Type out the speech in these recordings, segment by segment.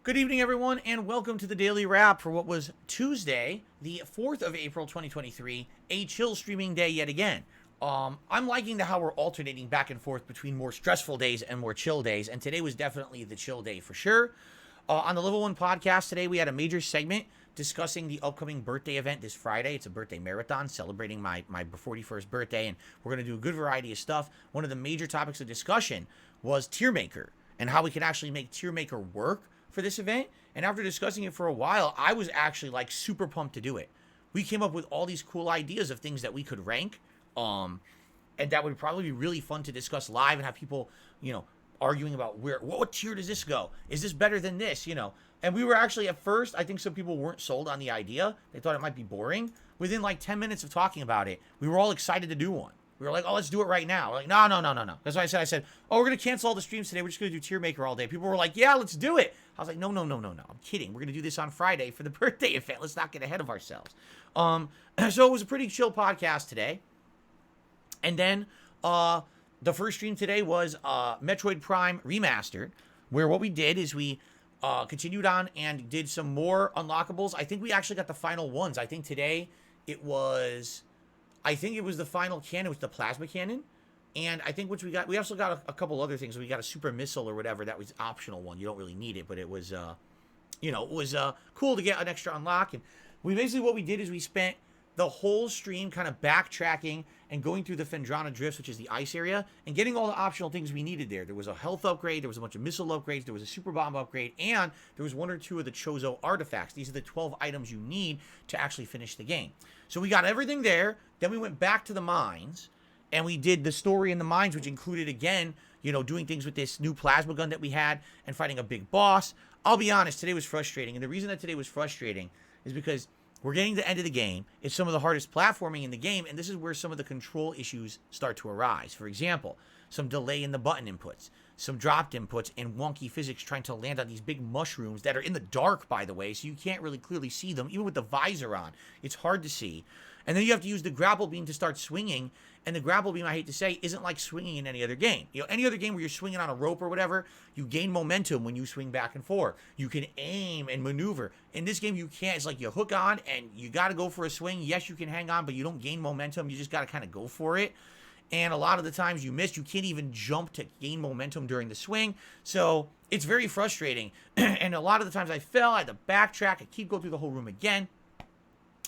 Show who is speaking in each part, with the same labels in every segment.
Speaker 1: Good evening, everyone, and welcome to the Daily Wrap for what was Tuesday, the 4th of April, 2023, a chill streaming day yet again. I'm liking how we're alternating back and forth between more stressful days and more chill days, and today was definitely the chill day for sure. On the Level 1 podcast today, we had a major segment discussing the upcoming birthday event this Friday. It's a birthday marathon celebrating my 41st birthday, and we're going to do a good variety of stuff. One of the major topics of discussion was Tier Maker and how we can actually make Tier Maker work for this event. And after discussing it for a while, I was actually like super pumped to do it. We came up with all these cool ideas of things that we could rank, and that would probably be really fun to discuss live and have people, arguing about what tier does this go? Is this better than this? And we were actually at first, I think some people weren't sold on the idea. They thought it might be boring. Within like 10 minutes of talking about it, we were all excited to do one. We were like, oh, let's do it right now. We're like, no. That's why I said, oh, we're going to cancel all the streams today. We're just going to do Tier Maker all day. People were like, yeah, let's do it. I was like, no. I'm kidding. We're going to do this on Friday for the birthday event. Let's not get ahead of ourselves. So it was a pretty chill podcast today. And then the first stream today was Metroid Prime Remastered, where what we did is we continued on and did some more unlockables. I think we actually got the final ones. I think today it was the final cannon with the plasma cannon. And I think we also got a couple other things. We got a super missile or whatever. That was optional one. You don't really need it, but it was, cool to get an extra unlock. And what we did is we spent the whole stream kind of backtracking and going through the Phendrana Drifts, which is the ice area, and getting all the optional things we needed there. There was a health upgrade, there was a bunch of missile upgrades, there was a super bomb upgrade, and there was one or two of the Chozo artifacts. These are the 12 items you need to actually finish the game. So we got everything there. Then we went back to the mines, and we did the story in the mines, which included, again, doing things with this new plasma gun that we had and fighting a big boss. I'll be honest, today was frustrating. And the reason that today was frustrating is because we're getting to the end of the game. It's some of the hardest platforming in the game, and this is where some of the control issues start to arise. For example, some delay in the button inputs, some dropped inputs, and wonky physics trying to land on these big mushrooms that are in the dark, by the way, so you can't really clearly see them. Even with the visor on, it's hard to see. And then you have to use the grapple beam to start swinging, and the grapple beam, I hate to say, isn't like swinging in any other game. Any other game where you're swinging on a rope or whatever, you gain momentum when you swing back and forth. You can aim and maneuver. In this game, you can't. It's like you hook on, and you got to go for a swing. Yes, you can hang on, but you don't gain momentum. You just got to kind of go for it. And a lot of the times you miss. You can't even jump to gain momentum during the swing. So it's very frustrating. And a lot of the times I fell. I had to backtrack. I keep going through the whole room again.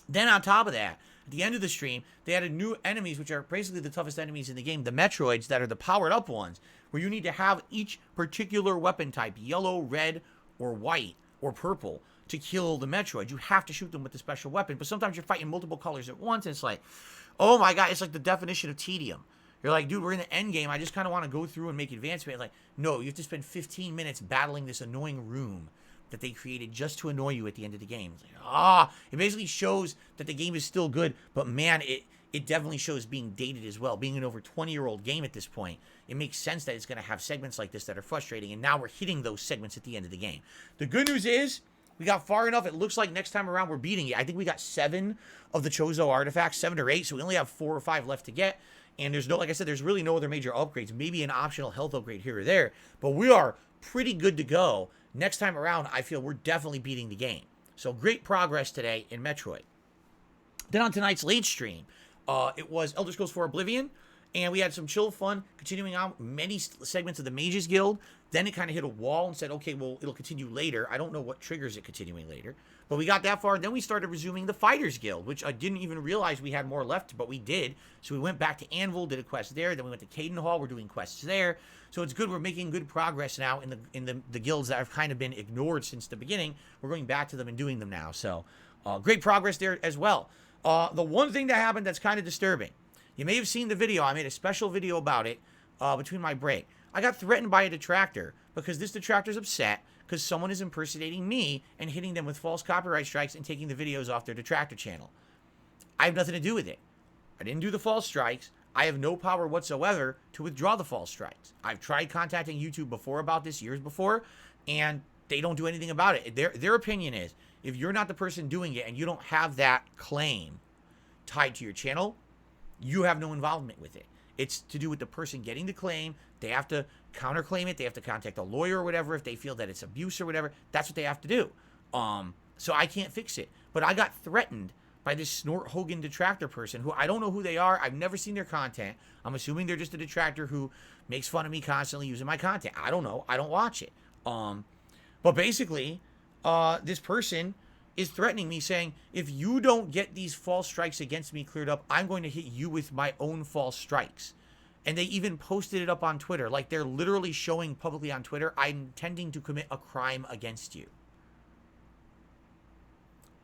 Speaker 1: Then on top of that, at the end of the stream, they added new enemies, which are basically the toughest enemies in the game, the Metroids, that are the powered-up ones, where you need to have each particular weapon type, yellow, red, or white, or purple, to kill the Metroid. You have to shoot them with the special weapon, but sometimes you're fighting multiple colors at once, and it's like, oh my god, it's like the definition of tedium. You're like, dude, we're in the end game. I just kind of want to go through and make advancement. Like, no, you have to spend 15 minutes battling this annoying room that they created just to annoy you at the end of the game. It's like, it basically shows that the game is still good, but man, it definitely shows being dated as well. Being an over 20-year-old game at this point, it makes sense that it's going to have segments like this that are frustrating, and now we're hitting those segments at the end of the game. The good news is, we got far enough. It looks like next time around we're beating it. I think we got 7 of the Chozo artifacts, 7 or 8, so we only have 4 or 5 left to get. And there's like I said, there's really no other major upgrades. Maybe an optional health upgrade here or there, but we are pretty good to go. Next time around, I feel we're definitely beating the game. So great progress today in Metroid. Then on tonight's late stream, it was Elder Scrolls 4 Oblivion, and we had some chill fun continuing on many segments of the Mages Guild. Then it kind of hit a wall and said, okay, well, it'll continue later. I don't know what triggers it continuing later. But we got that far, and then we started resuming the Fighters Guild, which I didn't even realize we had more left, but we did. So we went back to Anvil, did a quest there. Then we went to Caden Hall. We're doing quests there. So it's good. We're making good progress now in the guilds that have kind of been ignored since the beginning. We're going back to them and doing them now. So great progress there as well. The one thing that happened that's kind of disturbing, you may have seen the video. I made a special video about it between my break. I got threatened by a detractor because this detractor's upset because someone is impersonating me and hitting them with false copyright strikes and taking the videos off their detractor channel. I have nothing to do with it. I didn't do the false strikes. I have no power whatsoever to withdraw the false strikes. I've tried contacting YouTube before about this, years before, and they don't do anything about it. Their opinion is, if you're not the person doing it and you don't have that claim tied to your channel, you have no involvement with it. It's to do with the person getting the claim. They have to counterclaim it. They have to contact a lawyer or whatever if they feel that it's abuse or whatever. That's what they have to do. So I can't fix it. But I got threatened by this Snort Hogan detractor person who I don't know who they are. I've never seen their content. I'm assuming they're just a detractor who makes fun of me constantly using my content. I don't know. I don't watch it. But basically, this person is threatening me saying, if you don't get these false strikes against me cleared up, I'm going to hit you with my own false strikes. And they even posted it up on Twitter. Like, they're literally showing publicly on Twitter, I'm intending to commit a crime against you.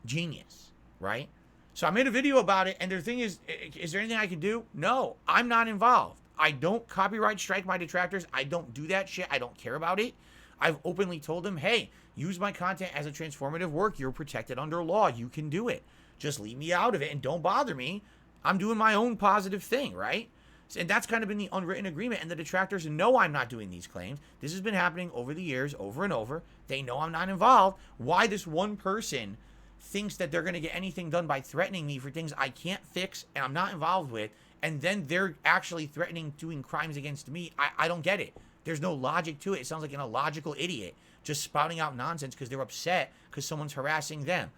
Speaker 1: Genius, right? So I made a video about it, and the thing is there anything I can do? No, I'm not involved. I don't copyright strike my detractors. I don't do that shit. I don't care about it. I've openly told them, hey, use my content as a transformative work. You're protected under law. You can do it. Just leave me out of it and don't bother me. I'm doing my own positive thing, right? And that's kind of been the unwritten agreement. And the detractors know I'm not doing these claims. This has been happening over the years, over and over. They know I'm not involved. Why this one person thinks that they're going to get anything done by threatening me for things I can't fix and I'm not involved with, and then they're actually threatening doing crimes against me, I don't get it. There's no logic to it. It sounds like an illogical idiot just spouting out nonsense because they're upset because someone's harassing them.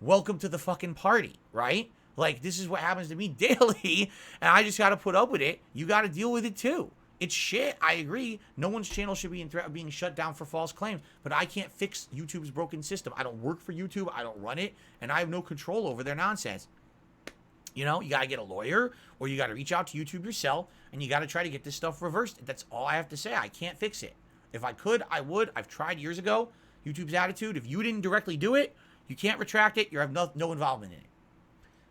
Speaker 1: Welcome to the fucking party, right? Like, this is what happens to me daily, and I just got to put up with it. You got to deal with it too. It's shit, I agree. No one's channel should be in threat of being shut down for false claims, but I can't fix YouTube's broken system. I don't work for YouTube, I don't run it, and I have no control over their nonsense. You know, you got to get a lawyer, or you got to reach out to YouTube yourself, and you got to try to get this stuff reversed. That's all I have to say. I can't fix it. If I could, I would. I've tried years ago. YouTube's attitude, if you didn't directly do it, you can't retract it. You have no involvement in it.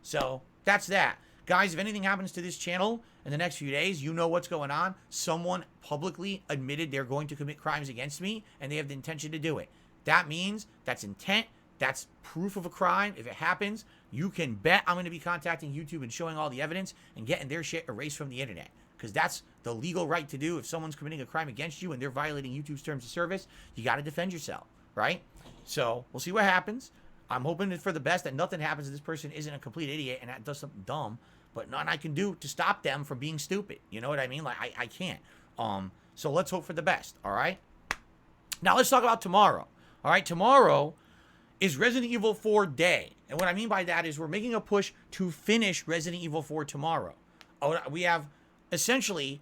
Speaker 1: So that's that. Guys, if anything happens to this channel in the next few days, you know what's going on. Someone publicly admitted they're going to commit crimes against me, and they have the intention to do it. That means that's intent. That's proof of a crime. If it happens, you can bet I'm going to be contacting YouTube and showing all the evidence and getting their shit erased from the internet. Because that's the legal right to do. If someone's committing a crime against you and they're violating YouTube's terms of service, you got to defend yourself, right? So we'll see what happens. I'm hoping for the best, that nothing happens, that this person isn't a complete idiot and does something dumb. But nothing I can do to stop them from being stupid. You know what I mean? Like, I can't. So let's hope for the best, all right? Now let's talk about tomorrow. All right, tomorrow is Resident Evil 4 day. And what I mean by that is we're making a push to finish Resident Evil 4 tomorrow. We have essentially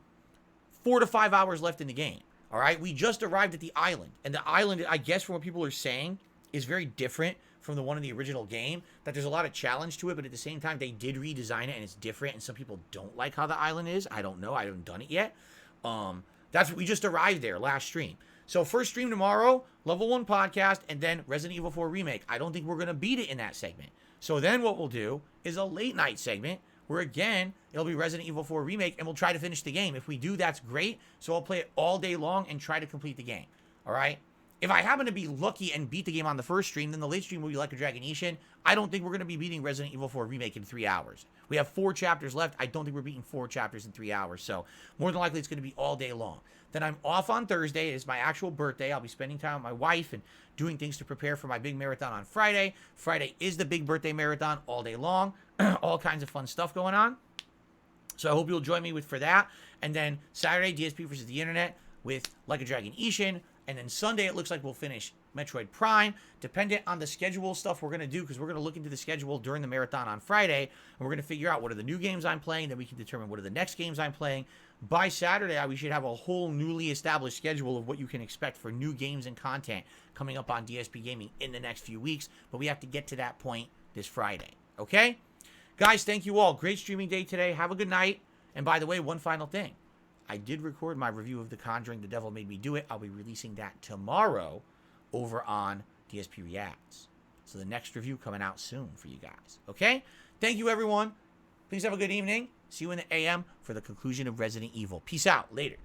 Speaker 1: 4 to 5 hours left in the game. All right, we just arrived at the island. And the island, I guess from what people are saying, is very different from the one in the original game, that there's a lot of challenge to it, but at the same time, they did redesign it, and it's different, and some people don't like how the island is. I don't know. I haven't done it yet. We just arrived there last stream. So first stream tomorrow, level 1 podcast, and then Resident Evil 4 Remake. I don't think we're going to beat it in that segment. So then what we'll do is a late night segment where, again, it'll be Resident Evil 4 Remake, and we'll try to finish the game. If we do, that's great. So I'll play it all day long and try to complete the game. All right? If I happen to be lucky and beat the game on the first stream, then the late stream will be Like a Dragon Ishin. I don't think we're going to be beating Resident Evil 4 Remake in 3 hours. We have 4 chapters left. I don't think we're beating 4 chapters in 3 hours. So more than likely, it's going to be all day long. Then I'm off on Thursday. It's my actual birthday. I'll be spending time with my wife and doing things to prepare for my big marathon on Friday. Friday is the big birthday marathon all day long. All kinds of fun stuff going on. So I hope you'll join me for that. And then Saturday, DSP versus the Internet with Like a Dragon Ishin. And then Sunday, it looks like we'll finish Metroid Prime, dependent on the schedule stuff we're going to do, because we're going to look into the schedule during the marathon on Friday, and we're going to figure out what are the new games I'm playing, then we can determine what are the next games I'm playing. By Saturday, we should have a whole newly established schedule of what you can expect for new games and content coming up on DSP Gaming in the next few weeks, but we have to get to that point this Friday, okay? Guys, thank you all. Great streaming day today. Have a good night. And by the way, one final thing. I did record my review of The Conjuring, The Devil Made Me Do It. I'll be releasing that tomorrow over on DSP Reacts. So the next review coming out soon for you guys. Okay? Thank you, everyone. Please have a good evening. See you in the AM for the conclusion of Resident Evil. Peace out. Later.